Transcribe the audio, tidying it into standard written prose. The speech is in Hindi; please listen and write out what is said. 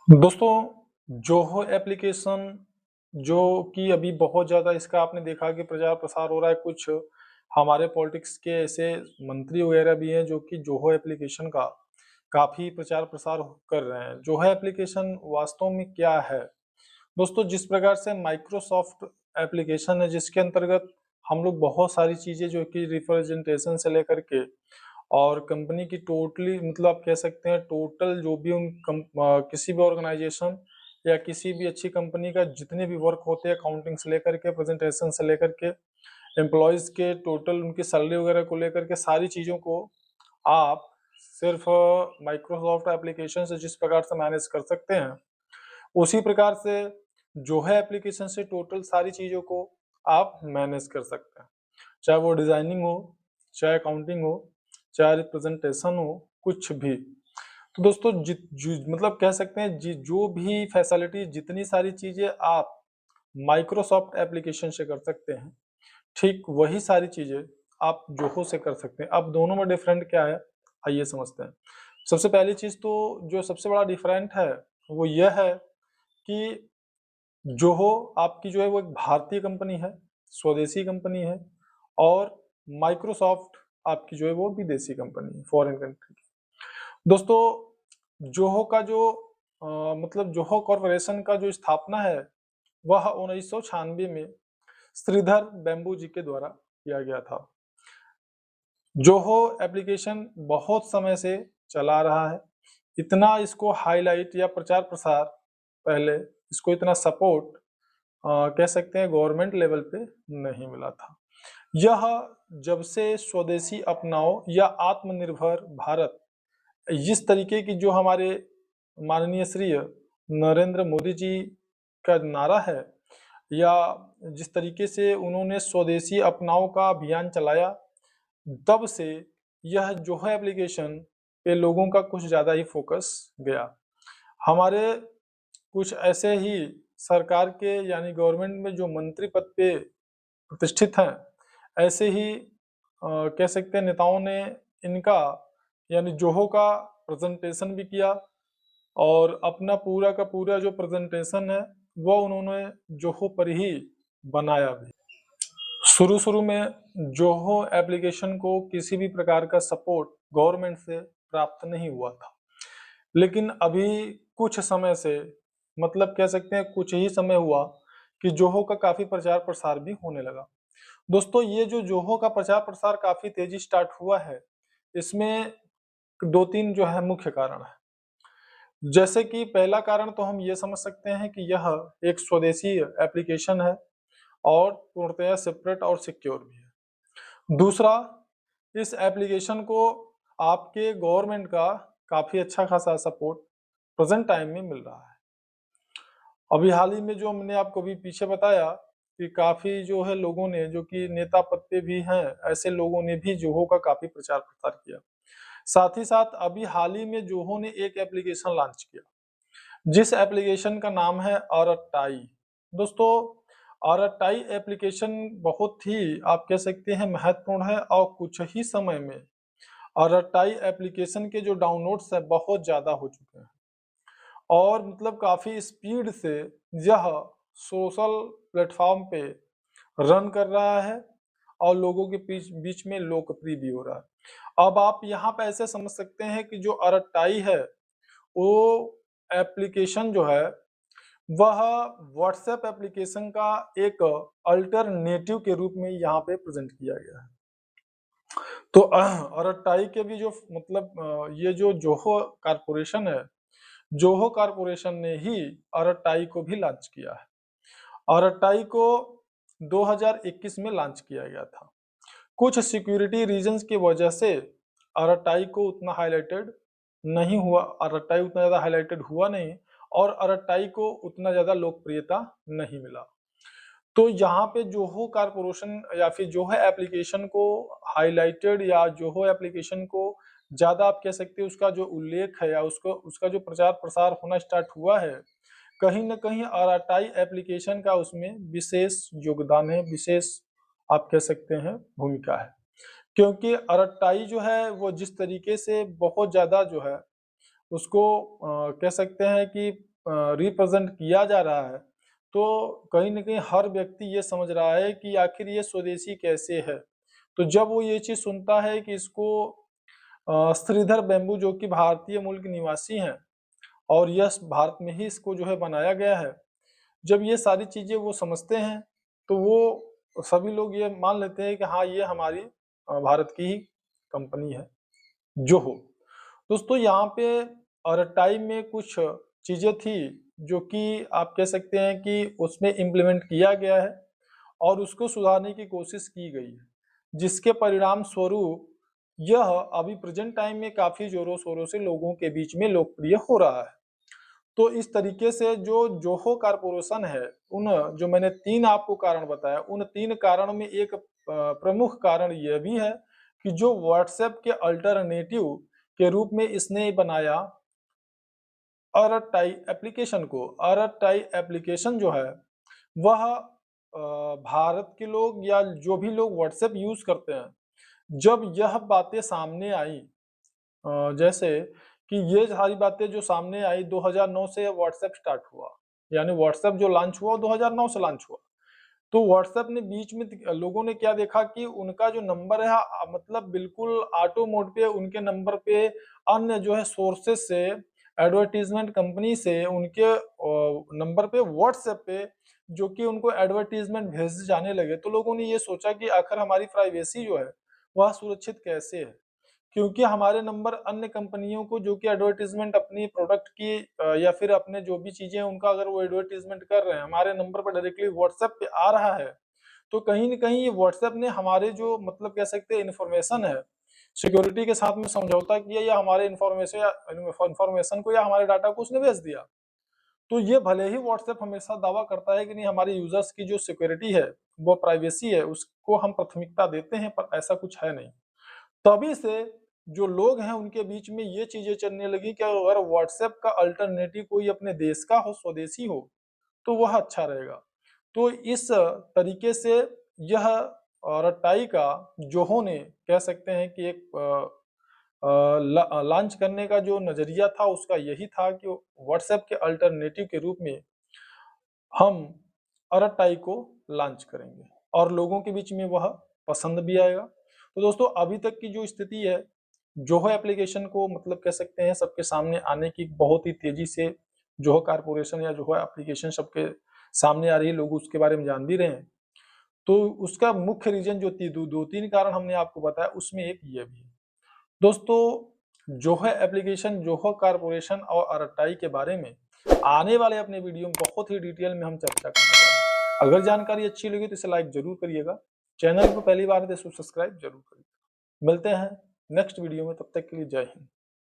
दोस्तों, जोहो एप्लीकेशन जो कि अभी बहुत ज़्यादा इसका आपने देखा कि प्रचार प्रसार हो रहा है। कुछ हमारे पॉलिटिक्स के ऐसे मंत्री वगैरह भी हैं जो कि जोहो एप्लीकेशन का काफ़ी प्रचार प्रसार कर रहे हैं। जोहो एप्लीकेशन वास्तव में क्या है? दोस्तों, जिस प्रकार से माइक्रोसॉफ्ट एप्लीकेशन है जिसके अंतर्गत हम लोग बहुत सारी चीज़ें जो कि रिप्रेजेंटेशन से लेकर के और कंपनी की टोटली मतलब आप कह सकते हैं टोटल जो भी किसी भी ऑर्गेनाइजेशन या किसी भी अच्छी कंपनी का जितने भी वर्क होते हैं अकाउंटिंग से लेकर के प्रेजेंटेशन से लेकर के एम्प्लॉयज के टोटल उनकी सैलरी वगैरह को लेकर के सारी चीज़ों को आप सिर्फ माइक्रोसॉफ्ट एप्लीकेशन से जिस प्रकार से मैनेज कर सकते हैं, उसी प्रकार से जो है एप्लीकेशन से टोटल सारी चीज़ों को आप मैनेज कर सकते हैं। चाहे वो डिजाइनिंग हो, चाहे अकाउंटिंग हो, चाहे रिप्रेजेंटेशन हो, कुछ भी। तो दोस्तों मतलब कह सकते हैं जो भी फैसिलिटी जितनी सारी चीजें आप माइक्रोसॉफ्ट एप्लीकेशन से कर सकते हैं, ठीक वही सारी चीजें आप जोहो से कर सकते हैं। अब दोनों में डिफरेंट क्या है, आइए समझते हैं। सबसे पहली चीज तो जो सबसे बड़ा डिफरेंट है वो यह है कि जोहो आपकी जो है वो एक भारतीय कंपनी है, स्वदेशी कंपनी है, और माइक्रोसॉफ्ट आपकी जो है वो विदेशी कंपनी है, फॉरेन कंट्री की। दोस्तों, जोहो का जो मतलब जोहो कॉर्पोरेशन का जो स्थापना है वह 1996 में श्रीधर बेम्बू जी के द्वारा किया गया था। जोहो एप्लीकेशन बहुत समय से चला रहा है। इतना इसको हाईलाइट या प्रचार प्रसार पहले इसको इतना सपोर्ट कह सकते हैं गवर्नमेंट लेवल पे नहीं मिला था। यह जब से स्वदेशी अपनाओ या आत्मनिर्भर भारत इस तरीके की जो हमारे माननीय श्री नरेंद्र मोदी जी का नारा है, या जिस तरीके से उन्होंने स्वदेशी अपनाओ का अभियान चलाया, तब से यह जो है एप्लीकेशन पे लोगों का कुछ ज़्यादा ही फोकस गया। हमारे कुछ ऐसे ही सरकार के यानी गवर्नमेंट में जो मंत्री पद पे प्रतिष्ठित हैं, ऐसे ही कह सकते हैं नेताओं ने इनका यानी जोहो का प्रेजेंटेशन भी किया, और अपना पूरा का पूरा जो प्रेजेंटेशन है वो उन्होंने जोहो पर ही बनाया भी। शुरू-शुरू में जोहो एप्लीकेशन को किसी भी प्रकार का सपोर्ट गवर्नमेंट से प्राप्त नहीं हुआ था। लेकिन अभी कुछ समय से मतलब कह सकते हैं कुछ ही समय हुआ कि जोहो का काफ़ी प्रचार-प्रसार भी होने लगा। दोस्तों, ये जो जोहो का प्रचार-प्रसार काफ़ी तेज़ी स्टार्ट हुआ है, इसमें 2-3 जो है मुख्य कारण हैं। जैसे कि पहला कारण तो हम ये समझ सकते हैं कि यह एक स्वदेशी एप्लीकेशन है और पूर्णतया सेपरेट और सिक्योर भी है। दूसरा, इस एप्लीकेशन को आपके गवर्नमेंट का काफ़ी अच्छा खासा सपोर्ट प्रेजेंट टाइम में मिल रहा है। अभी हाल ही में जो मैंने आपको अभी पीछे बताया कि काफ़ी जो है लोगों ने जो कि नेता पद पे भी हैं, ऐसे लोगों ने भी जोहो का काफ़ी प्रचार प्रसार किया। साथ ही साथ अभी हाल ही में जोहो ने एक एप्लीकेशन लॉन्च किया, जिस एप्लीकेशन का नाम है अरटाई। दोस्तों, अरटाई एप्लीकेशन बहुत ही आप कह सकते हैं महत्वपूर्ण है, और कुछ ही समय में अरटाई एप्लीकेशन के जो डाउनलोड्स हैं बहुत ज़्यादा हो चुके हैं, और मतलब काफ़ी स्पीड से यह सोशल प्लेटफॉर्म पे रन कर रहा है और लोगों के बीच बीच में लोकप्रिय भी हो रहा है। अब आप यहाँ पे ऐसे समझ सकते हैं कि जो अरटाई है वो एप्लीकेशन जो है वह व्हाट्सएप एप्लीकेशन का एक अल्टरनेटिव के रूप में यहाँ पे प्रेजेंट किया गया है। तो अरटाई के भी जो मतलब ये जो जोहो कारपोरेशन है, जोहो कारपोरेशन ने ही अरटाई को भी लॉन्च किया है। अरटाई को 2021 में लॉन्च किया गया था। कुछ सिक्योरिटी रीजंस की वजह से अरटाई को उतना हाईलाइटेड नहीं हुआ, अरटाई उतना ज़्यादा हाईलाइटेड हुआ नहीं, और अरटाई को उतना ज़्यादा लोकप्रियता नहीं मिला। तो यहाँ पे जोहो कारपोरेशन या फिर जोहो एप्लीकेशन को हाईलाइटेड या जोहो एप्लीकेशन को ज़्यादा आप कह सकते हैं उसका जो उल्लेख है या उसको उसका जो प्रचार प्रसार होना स्टार्ट हुआ है, कहीं न कहीं अरटाई एप्लीकेशन का उसमें विशेष योगदान है, विशेष आप कह सकते हैं भूमिका है। क्योंकि अरटाई जो है वो जिस तरीके से बहुत ज़्यादा जो है उसको कह सकते हैं कि रिप्रेजेंट किया जा रहा है, तो कहीं न कहीं हर व्यक्ति ये समझ रहा है कि आखिर ये स्वदेशी कैसे है। तो जब वो ये चीज़ सुनता है कि इसको श्रीधर बेम्बू जो कि भारतीय मूल के निवासी हैं और यह भारत में ही इसको जो है बनाया गया है। जब ये सारी चीज़ें वो समझते हैं, तो वो सभी लोग ये मान लेते हैं कि हाँ, ये हमारी भारत की ही कंपनी है, जोहो। दोस्तों यहाँ पे अरटाई में कुछ चीज़ें थी जो कि आप कह सकते हैं कि उसमें इम्प्लीमेंट किया गया है और उसको सुधारने की कोशिश की गई है, जिसके परिणाम स्वरूप यह अभी प्रेजेंट टाइम में काफ़ी ज़ोरों-शोरों से लोगों के बीच में लोकप्रिय हो रहा है। तो इस तरीके से जो जोहो कॉर्पोरेशन है, उन जो मैंने 3 आपको कारण बताया, उन 3 कारणों में एक प्रमुख कारण यह भी है कि जो व्हाट्सएप के अल्टरनेटिव के रूप में इसने बनाया अरटाई एप्लीकेशन को। अरटाई एप्लीकेशन जो है, वह भारत के लोग या जो भी लोग व्हाट्सएप यूज़ करते हैं, जब यह बातें सामने आई जैसे कि ये सारी बातें जो सामने आई 2009 से व्हाट्सएप स्टार्ट हुआ, यानी व्हाट्सएप जो लॉन्च हुआ वो 2009 से लॉन्च हुआ। तो व्हाट्सएप ने बीच में लोगों ने क्या देखा कि उनका जो नंबर है मतलब बिल्कुल ऑटो मोड पे उनके नंबर पे अन्य जो है सोर्सेज से एडवर्टाइजमेंट कंपनी से उनके नंबर पे व्हाट्सएप पे जो कि उनको एडवर्टाइजमेंट भेजे जाने लगे। तो लोगों ने ये सोचा कि आखिर हमारी प्राइवेसी जो है वह सुरक्षित कैसे है? क्योंकि हमारे नंबर अन्य कंपनियों को जो कि एडवर्टाइजमेंट अपनी प्रोडक्ट की या फिर अपने जो भी चीज़ें हैं उनका अगर वो एडवर्टाइजमेंट कर रहे हैं, हमारे नंबर पर डायरेक्टली व्हाट्सएप पे आ रहा है, तो कहीं न कहीं ये व्हाट्सएप ने हमारे जो मतलब कह सकते हैं इन्फॉर्मेशन है, सिक्योरिटी के साथ में समझौता किया या हमारे इन्फॉर्मेशन को या हमारे डाटा को उसने बेच दिया। तो ये भले ही व्हाट्सएप हमेशा दावा करता है कि नहीं हमारे यूज़र्स की जो सिक्योरिटी है, वो प्राइवेसी है, उसको हम प्राथमिकता देते हैं, पर ऐसा कुछ है नहीं। तभी से जो लोग हैं उनके बीच में ये चीज़ें चलने लगी कि अगर व्हाट्सएप का अल्टरनेटिव कोई अपने देश का हो, स्वदेशी हो, तो वह अच्छा रहेगा। तो इस तरीके से यह रटाई का जोहो ने कह सकते हैं कि एक लॉन्च करने का जो नज़रिया था उसका यही था कि व्हाट्सएप के अल्टरनेटिव के रूप में हम अरटाई को लॉन्च करेंगे और लोगों के बीच में वह पसंद भी आएगा। तो दोस्तों अभी तक की जो स्थिति है, जोहो एप्लीकेशन को मतलब कह सकते हैं सबके सामने आने की बहुत ही तेज़ी से जोहो कॉर्पोरेशन या जोहो एप्लीकेशन सबके सामने आ रही है, लोग उसके बारे में जान भी रहे हैं। तो उसका मुख्य रीज़न जो 2-3 कारण हमने आपको बताया उसमें एक ये भी है। दोस्तों जोहो एप्लीकेशन, जोहो कॉर्पोरेशन और अरटाई के बारे में आने वाले अपने वीडियो में बहुत ही डिटेल में हम चर्चा करने वाले हैं। अगर जानकारी अच्छी लगी तो इसे लाइक ज़रूर करिएगा। चैनल को पहली बार है तो सब्सक्राइब ज़रूर करिएगा। मिलते हैं नेक्स्ट वीडियो में, तब तक के लिए जय हिंद।